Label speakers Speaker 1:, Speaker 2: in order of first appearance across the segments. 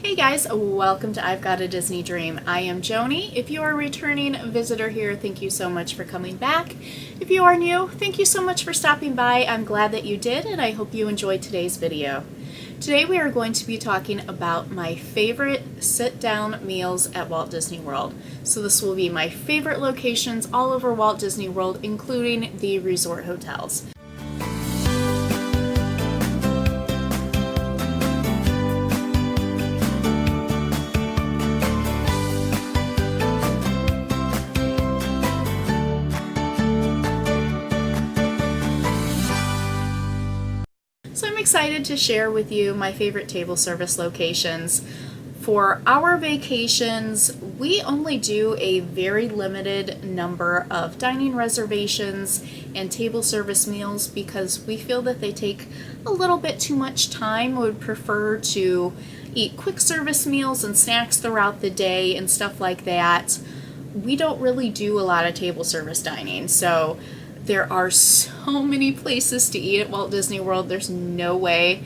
Speaker 1: Hey guys, welcome to I've Got a Disney Dream. I am Joni. If you are a returning visitor here, thank you so much for coming back. If you are new, thank you so much for stopping by. I'm glad that you did, and I hope you enjoyed today's video. Today we are going to be talking about my favorite sit-down meals at Walt Disney World. So this will be my favorite locations all over Walt Disney World, including the resort hotels. So I'm excited to share with you my favorite table service locations. For our vacations, we only do a very limited number of dining reservations and table service meals because we feel that they take a little bit too much time. We would prefer to eat quick service meals and snacks throughout the day and stuff like that. We don't really do a lot of table service dining, so there are so many places to eat at Walt Disney World. There's no way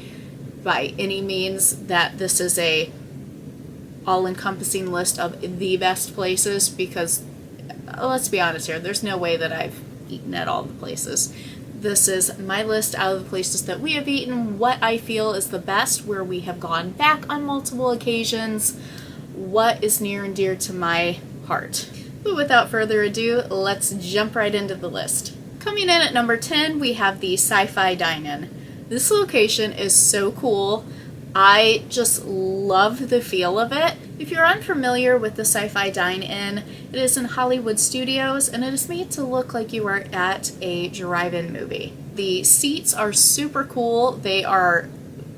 Speaker 1: by any means that this is a all-encompassing list of the best places because, let's be honest here, there's no way that I've eaten at all the places. This is my list out of the places that we have eaten, what I feel is the best, where we have gone back on multiple occasions, what is near and dear to my heart. But without further ado, let's jump right into the list. Coming in at number 10, we have the Sci-Fi Dine-In. This location is so cool. I just love the feel of it. If you're unfamiliar with the Sci-Fi Dine-In, it is in Hollywood Studios and it is made to look like you are at a drive-in movie. The seats are super cool. They are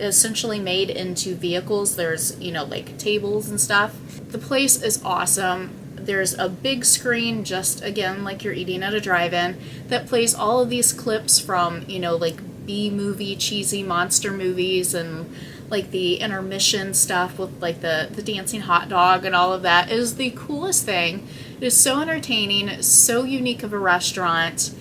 Speaker 1: essentially made into vehicles. There's, like tables and stuff. The place is awesome. There's a big screen, just again like you're eating at a drive-in, that plays all of these clips from, like B-movie cheesy monster movies and like the intermission stuff with like the dancing hot dog and all of that. It is the coolest thing. It is so entertaining, so unique of a restaurant,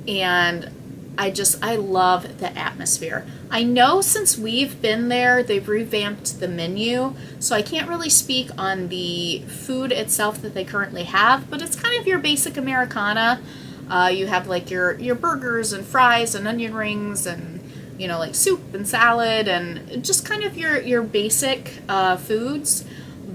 Speaker 1: and I love the atmosphere. I know since we've been there, they've revamped the menu, so I can't really speak on the food itself that they currently have, but it's kind of your basic Americana. You have like your burgers and fries and onion rings and, like soup and salad and just kind of your basic foods.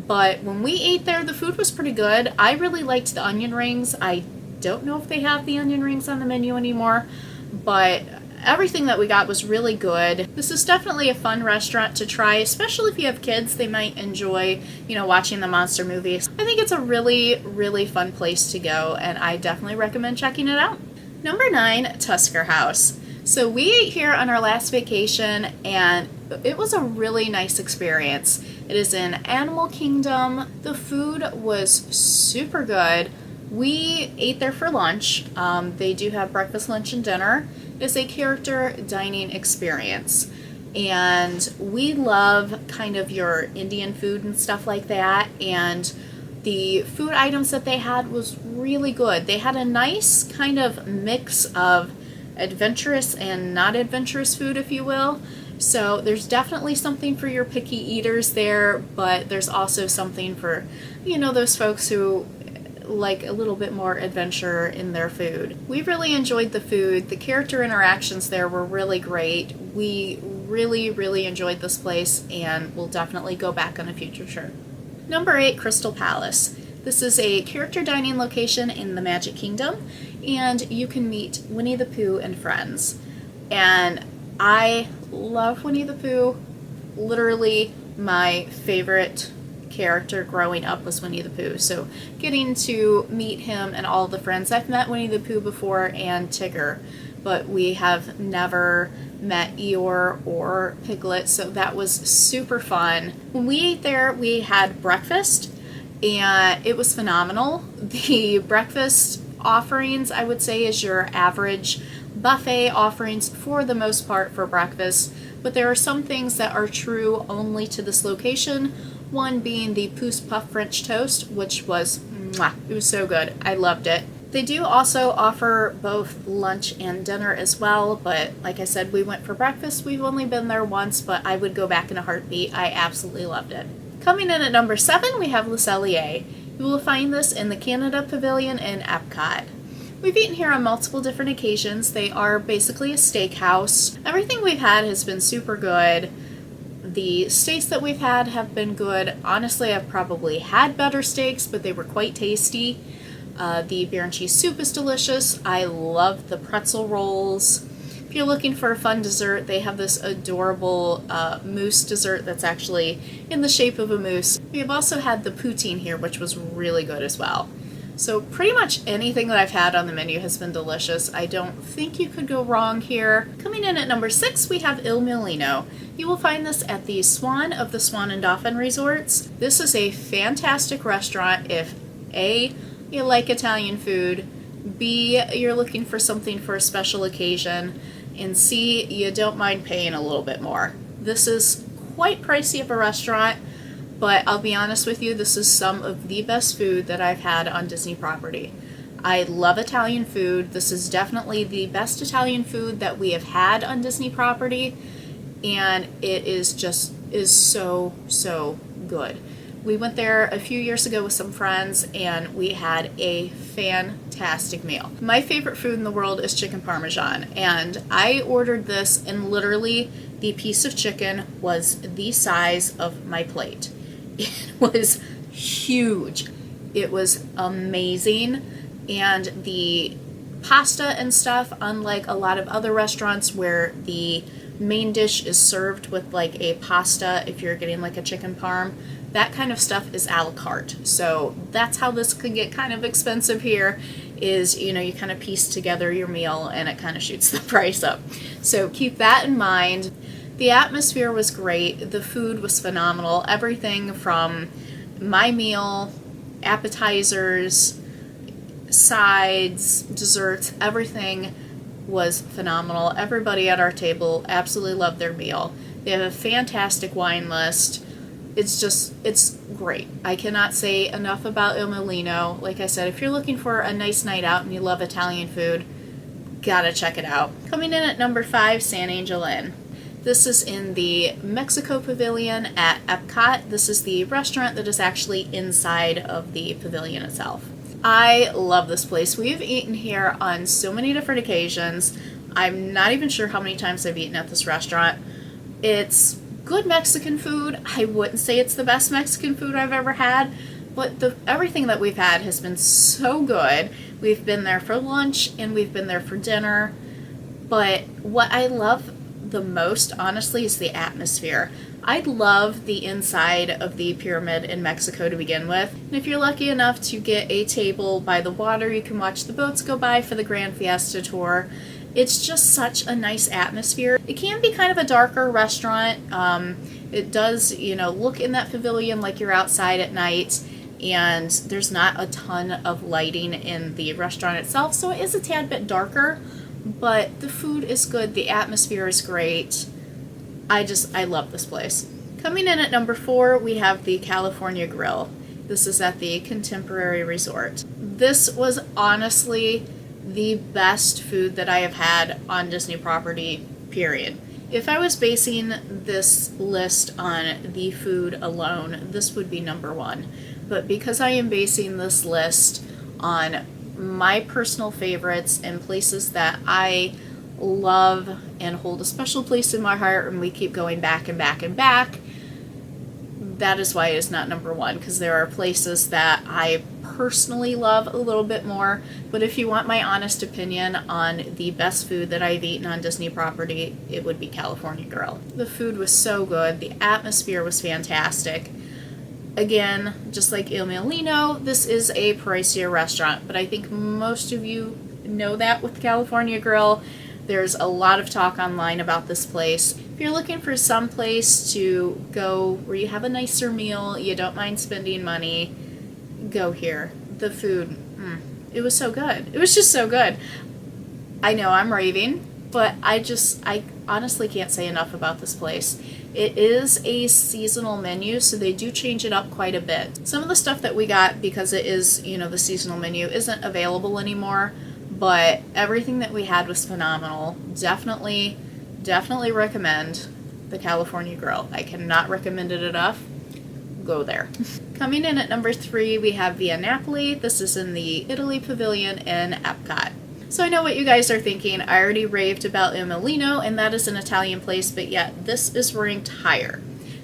Speaker 1: But when we ate there, the food was pretty good. I really liked the onion rings. I don't know if they have the onion rings on the menu anymore, but everything that we got was really good. This is definitely a fun restaurant to try, especially if you have kids. They might enjoy, watching the monster movies. I think it's a really, really fun place to go, and I definitely recommend checking it out. Number 9, Tusker House. So we ate here on our last vacation, and it was a really nice experience. It is in Animal Kingdom. The food was super good. We ate there for lunch. They do have breakfast, lunch, and dinner. It is a character dining experience. And we love kind of your Indian food and stuff like that. And the food items that they had was really good. They had a nice kind of mix of adventurous and not adventurous food, if you will. So there's definitely something for your picky eaters there, but there's also something for, those folks who like a little bit more adventure in their food. We really enjoyed the food. The character interactions there were really great. We really, really enjoyed this place and we'll definitely go back on a future trip. Number 8, Crystal Palace. This is a character dining location in the Magic Kingdom, and you can meet Winnie the Pooh and friends. And I love Winnie the Pooh. Literally my favorite character growing up was Winnie the Pooh, so getting to meet him and all the friends. I've met Winnie the Pooh before and Tigger, but we have never met Eeyore or Piglet, so that was super fun. When we ate there, we had breakfast and it was phenomenal. The breakfast offerings, I would say, is your average buffet offerings for the most part for breakfast, but there are some things that are true only to this location. One being the Pooh's Puff French Toast, which was, mwah, it was so good. I loved it. They do also offer both lunch and dinner as well, but like I said, we went for breakfast. We've only been there once, but I would go back in a heartbeat. I absolutely loved it. Coming in at number 7, we have Cellier. You will find this in the Canada Pavilion in Epcot. We've eaten here on multiple different occasions. They are basically a steakhouse. Everything we've had has been super good. The steaks that we've had have been good. Honestly, I've probably had better steaks, but they were quite tasty. The beer and cheese soup is delicious. I love the pretzel rolls. If you're looking for a fun dessert, they have this adorable mousse dessert that's actually in the shape of a mousse. We have also had the poutine here, which was really good as well. So pretty much anything that I've had on the menu has been delicious. I don't think you could go wrong here. Coming in at number 6, we have Il Mulino. You will find this at the Swan of the Swan and Dolphin Resorts. This is a fantastic restaurant if A, you like Italian food, B, you're looking for something for a special occasion, and C, you don't mind paying a little bit more. This is quite pricey of a restaurant, but I'll be honest with you, this is some of the best food that I've had on Disney property. I love Italian food. This is definitely the best Italian food that we have had on Disney property, and it is so good. We went there a few years ago with some friends, and we had a fantastic meal. My favorite food in the world is chicken parmesan, and I ordered this, and literally the piece of chicken was the size of my plate. It was huge. It was amazing, and the pasta and stuff, unlike a lot of other restaurants where the main dish is served with like a pasta, if you're getting like a chicken parm, that kind of stuff is a la carte. So that's how this could get kind of expensive here, is, you know, you kind of piece together your meal and it kind of shoots the price up. So keep that in mind. The atmosphere was great. The food was phenomenal. Everything from my meal, appetizers, sides, desserts, everything was phenomenal. Everybody at our table absolutely loved their meal. They have a fantastic wine list. It's great. I cannot say enough about Il Mulino. Like I said, if you're looking for a nice night out and you love Italian food, gotta check it out. Coming in at number 5, San Angel Inn. This is in the Mexico Pavilion at Epcot. This is the restaurant that is actually inside of the pavilion itself. I love this place. We have eaten here on so many different occasions. I'm not even sure how many times I've eaten at this restaurant. It's good Mexican food. I wouldn't say it's the best Mexican food I've ever had, but everything that we've had has been so good. We've been there for lunch and we've been there for dinner. But what I love the most, honestly, is the atmosphere. I love the inside of the pyramid in Mexico to begin with. And if you're lucky enough to get a table by the water, you can watch the boats go by for the Grand Fiesta tour. It's just such a nice atmosphere. It can be kind of a darker restaurant. It does, look in that pavilion like you're outside at night, and there's not a ton of lighting in the restaurant itself, so it is a tad bit darker, but the food is good. The atmosphere is great. I love this place. Coming in at number 4, we have the California Grill. This is at the Contemporary Resort. This was honestly the best food that I have had on Disney property, period. If I was basing this list on the food alone, this would be number 1. But because I am basing this list on my personal favorites and places that I love and hold a special place in my heart, and we keep going back and back and back, that is why it is not number 1, because there are places that I personally love a little bit more. But if you want my honest opinion on the best food that I've eaten on Disney property, it would be California Grill. The food was so good. The atmosphere was fantastic. Again, just like Il Mulino, this is a pricier restaurant, but I think most of you know that with California Grill. There's a lot of talk online about this place. If you're looking for some place to go where you have a nicer meal, you don't mind spending money, go here. The food, it was so good. It was just so good. I know I'm raving, but I honestly can't say enough about this place. It is a seasonal menu, so they do change it up quite a bit. Some of the stuff that we got, because it is, the seasonal menu, isn't available anymore, but everything that we had was phenomenal. Definitely recommend the California Grill. I cannot recommend it enough. go there. Coming in at number 3, we have Via Napoli. This is in the Italy Pavilion in Epcot. So I know what you guys are thinking. I already raved about Il Mulino, and that is an Italian place, but yet this is ranked higher.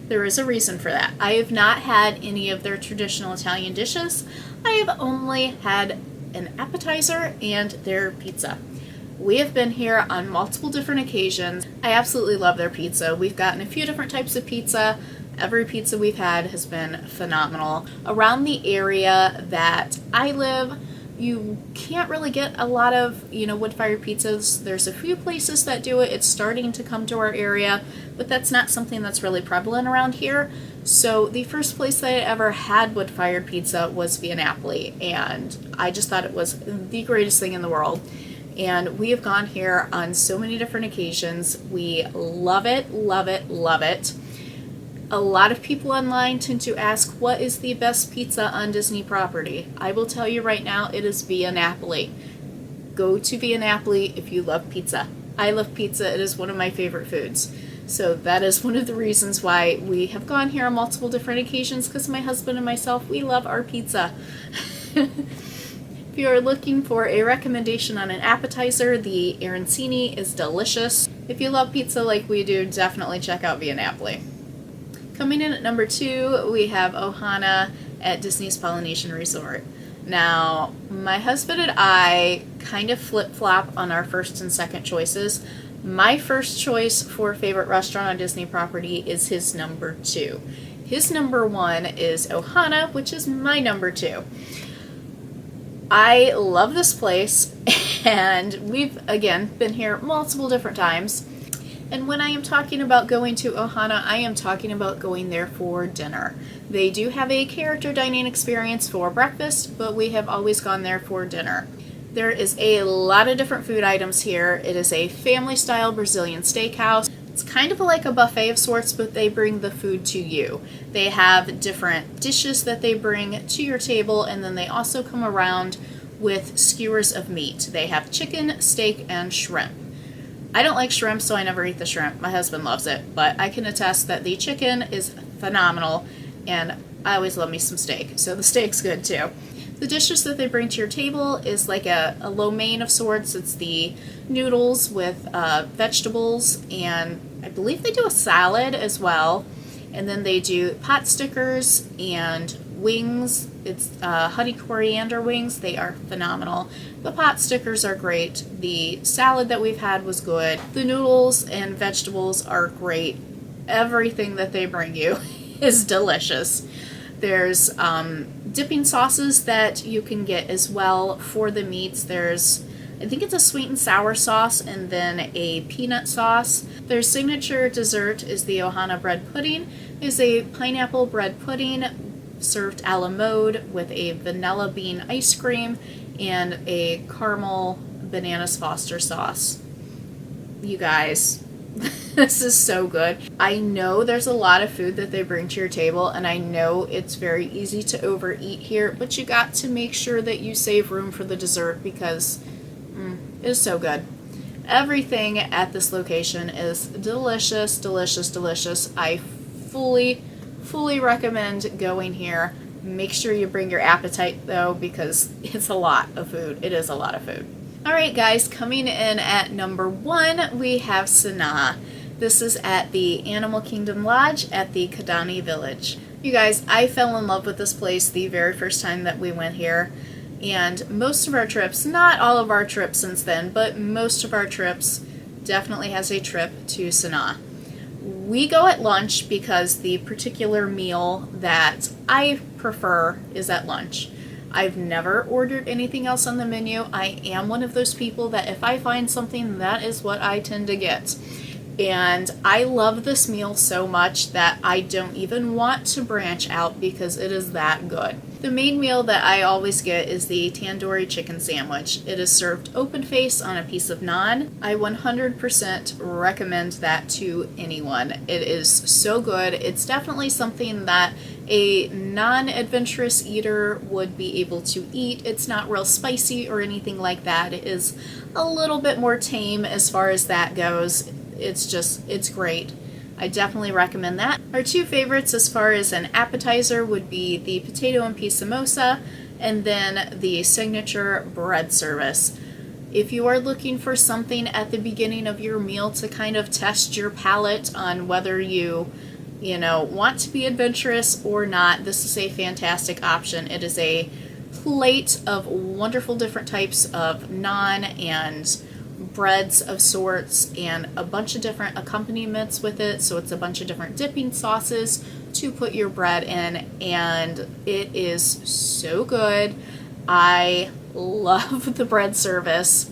Speaker 1: There is a reason for that. I have not had any of their traditional Italian dishes. I have only had an appetizer and their pizza. We have been here on multiple different occasions. I absolutely love their pizza. We've gotten a few different types of pizza. Every pizza we've had has been phenomenal. Around the area that I live, you can't really get a lot of, wood-fired pizzas. There's a few places that do it. It's starting to come to our area, but that's not something that's really prevalent around here. So the first place that I ever had wood-fired pizza was Via Napoli, and I just thought it was the greatest thing in the world. And we have gone here on so many different occasions. We love it, love it, love it. A lot of people online tend to ask, what is the best pizza on Disney property? I will tell you right now, it is Via Napoli. Go to Via Napoli if you love pizza. I love pizza. It is one of my favorite foods. So that is one of the reasons why we have gone here on multiple different occasions, because my husband and myself, we love our pizza. If you are looking for a recommendation on an appetizer, the arancini is delicious. If you love pizza like we do, definitely check out Via Napoli. Coming in at number 2, we have Ohana at Disney's Polynesian Resort. Now, my husband and I kind of flip-flop on our first and second choices. My first choice for favorite restaurant on Disney property is his number 2. His number 1 is Ohana, which is my number 2. I love this place, and we've, again, been here multiple different times. And when I am talking about going to Ohana, I am talking about going there for dinner. They do have a character dining experience for breakfast, but we have always gone there for dinner. There is a lot of different food items here. It is a family-style Brazilian steakhouse. It's kind of like a buffet of sorts, but they bring the food to you. They have different dishes that they bring to your table, and then they also come around with skewers of meat. They have chicken, steak, and shrimp. I don't like shrimp, so I never eat the shrimp. My husband loves it, but I can attest that the chicken is phenomenal, and I always love me some steak, so the steak's good too. The dishes that they bring to your table is like a lo mein of sorts. It's the noodles with vegetables, and I believe they do a salad as well. And then they do pot stickers and wings. It's honey coriander wings. They are phenomenal. The pot stickers are great. The salad that we've had was good. The noodles and vegetables are great. Everything that they bring you is delicious. There's dipping sauces that you can get as well for the meats. There's, I think it's a sweet and sour sauce and then a peanut sauce. Their signature dessert is the Ohana bread pudding. It's a pineapple bread pudding served a la mode with a vanilla bean ice cream and a caramel bananas Foster sauce. You guys, this is so good. I know there's a lot of food that they bring to your table, and I know it's very easy to overeat here, but you got to make sure that you save room for the dessert because it is so good. Everything at this location is delicious, delicious, delicious. I fully recommend going here. Make sure you bring your appetite though, because it's a lot of food. It is a lot of food. Alright guys, coming in at number 1, we have Sanaa. This is at the Animal Kingdom Lodge at the Kidani Village. You guys, I fell in love with this place the very first time that we went here. And most of our trips, not all of our trips since then, but most of our trips definitely has a trip to Sanaa. We go at lunch because the particular meal that I prefer is at lunch. I've never ordered anything else on the menu. I am one of those people that if I find something, that is what I tend to get. And I love this meal so much that I don't even want to branch out because it is that good. The main meal that I always get is the tandoori chicken sandwich. It is served open face on a piece of naan. I 100% recommend that to anyone. It is so good. It's definitely something that a non-adventurous eater would be able to eat. It's not real spicy or anything like that. It is a little bit more tame as far as that goes. It's great. I definitely recommend that. Our two favorites as far as an appetizer would be the potato and pea samosa and then the signature bread service. If you are looking for something at the beginning of your meal to kind of test your palate on whether you want to be adventurous or not, this is a fantastic option. It is a plate of wonderful different types of naan and breads of sorts and a bunch of different accompaniments with it. So it's a bunch of different dipping sauces to put your bread in, and it is so good. I love the bread service.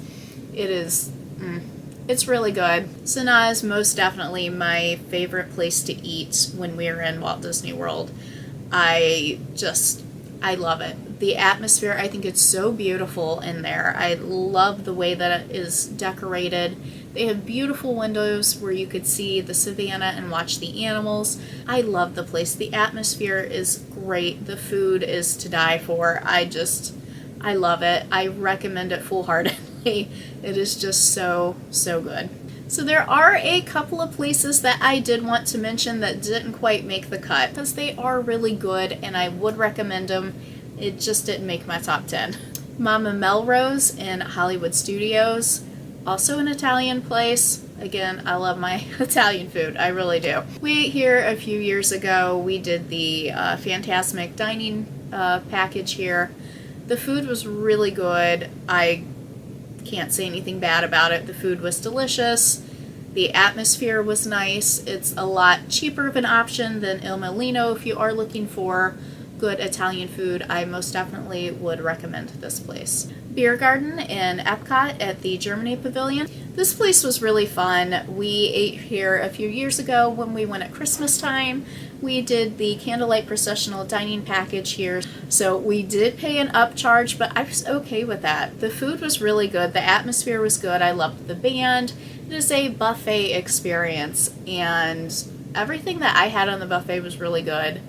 Speaker 1: It's really good. Sanaa is most definitely my favorite place to eat when we're in Walt Disney World. I love it. The atmosphere, I think it's so beautiful in there. I love the way that it is decorated. They have beautiful windows where you could see the savannah and watch the animals. I love the place. The atmosphere is great. The food is to die for. I love it. I recommend it full-heartedly. It is just so, so good. So there are a couple of places that I did want to mention that didn't quite make the cut because they are really good and I would recommend them. It just didn't make my top 10. Mama Melrose in Hollywood Studios, also an Italian place. Again, I love my Italian food. I really do. We ate here a few years ago. We did the Fantasmic dining package here. The food was really good. I can't say anything bad about it. The food was delicious. The atmosphere was nice. It's a lot cheaper of an option than Il Mulino if you are looking for good Italian food. I most definitely would recommend this place. Beer Garden in Epcot at the Germany Pavilion. This place was really fun. We ate here a few years ago when we went at Christmas time. We did the candlelight processional dining package here. So we did pay an upcharge, but I was okay with that. The food was really good. The atmosphere was good. I loved the band. It is a buffet experience, and everything that I had on the buffet was really good.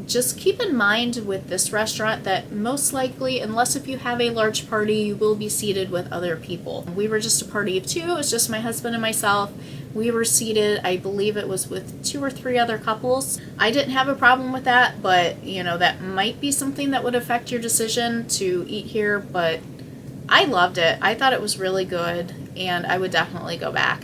Speaker 1: Just keep in mind with this restaurant that most likely, unless if you have a large party, you will be seated with other people. We were just a party of two. It was just my husband and myself. We were seated, I believe it was with 2 or 3 other couples. I didn't have a problem with that, but that might be something that would affect your decision to eat here, but I loved it. I thought it was really good, and I would definitely go back.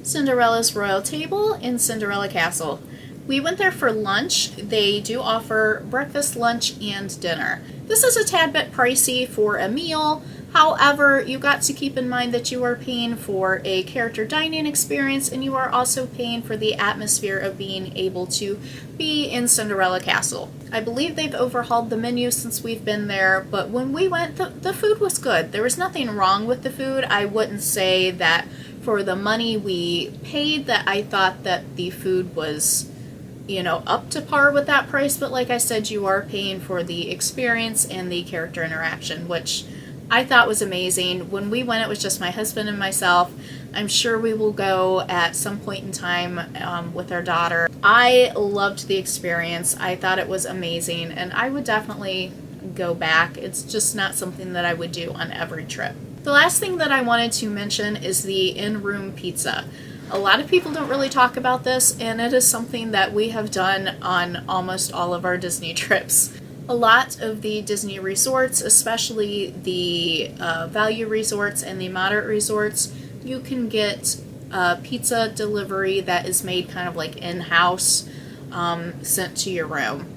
Speaker 1: Cinderella's Royal Table in Cinderella Castle. We went there for lunch. They do offer breakfast, lunch, and dinner. This is a tad bit pricey for a meal. However, you got to keep in mind that you are paying for a character dining experience and you are also paying for the atmosphere of being able to be in Cinderella Castle. I believe they've overhauled the menu since we've been there, but when we went, the food was good. There was nothing wrong with the food. I wouldn't say that for the money we paid that I thought that the food was up to par with that price, but like I said, you are paying for the experience and the character interaction, which I thought was amazing. When we went, it was just my husband and myself. I'm sure we will go at some point in time with our daughter. I loved the experience. I thought it was amazing, and I would definitely go back. It's just not something that I would do on every trip. The last thing that I wanted to mention is the in-room pizza. A lot of people don't really talk about this, and it is something that we have done on almost all of our Disney trips. A lot of the Disney resorts, especially the value resorts and the moderate resorts, you can get pizza delivery that is made kind of like in-house, sent to your room.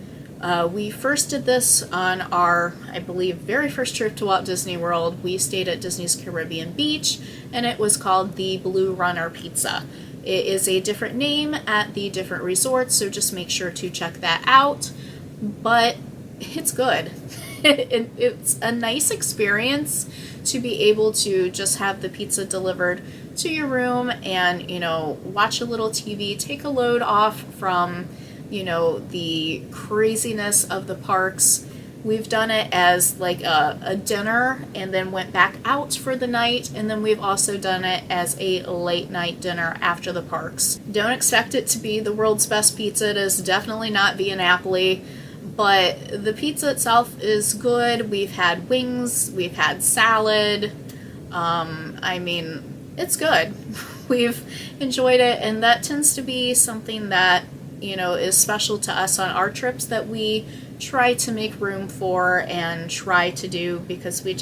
Speaker 1: We first did this on our, I believe, very first trip to Walt Disney World. We stayed at Disney's Caribbean Beach, and it was called the Blue Runner Pizza. It is a different name at the different resorts, so just make sure to check that out. But it's good. It's a nice experience to be able to just have the pizza delivered to your room and, watch a little TV, take a load off from the craziness of the parks. We've done it as like a dinner and then went back out for the night, and then we've also done it as a late night dinner after the parks. Don't expect it to be the world's best pizza. It is definitely not via Napoli, but the pizza itself is good. We've had wings, we've had salad. It's good. we've enjoyed it, and that tends to be something that, is special to us on our trips that we try to make room for and try to do because we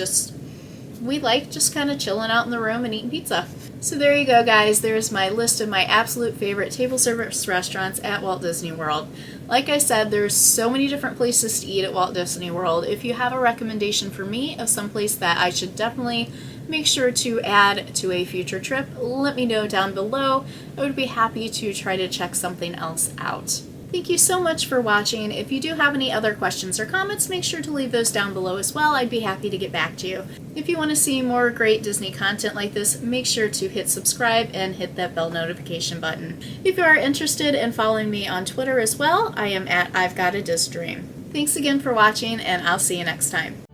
Speaker 1: like just kind of chilling out in the room and eating pizza. So there you go, guys. There's my list of my absolute favorite table service restaurants at Walt Disney World. Like I said, there's so many different places to eat at Walt Disney World. If you have a recommendation for me of some place that I should definitely make sure to add to a future trip, let me know down below. I would be happy to try to check something else out. Thank you so much for watching. If you do have any other questions or comments, make sure to leave those down below as well. I'd be happy to get back to you. If you want to see more great Disney content like this, make sure to hit subscribe and hit that bell notification button. If you are interested in following me on Twitter as well, I am at I've Got a Dis Dream. Thanks again for watching, and I'll see you next time.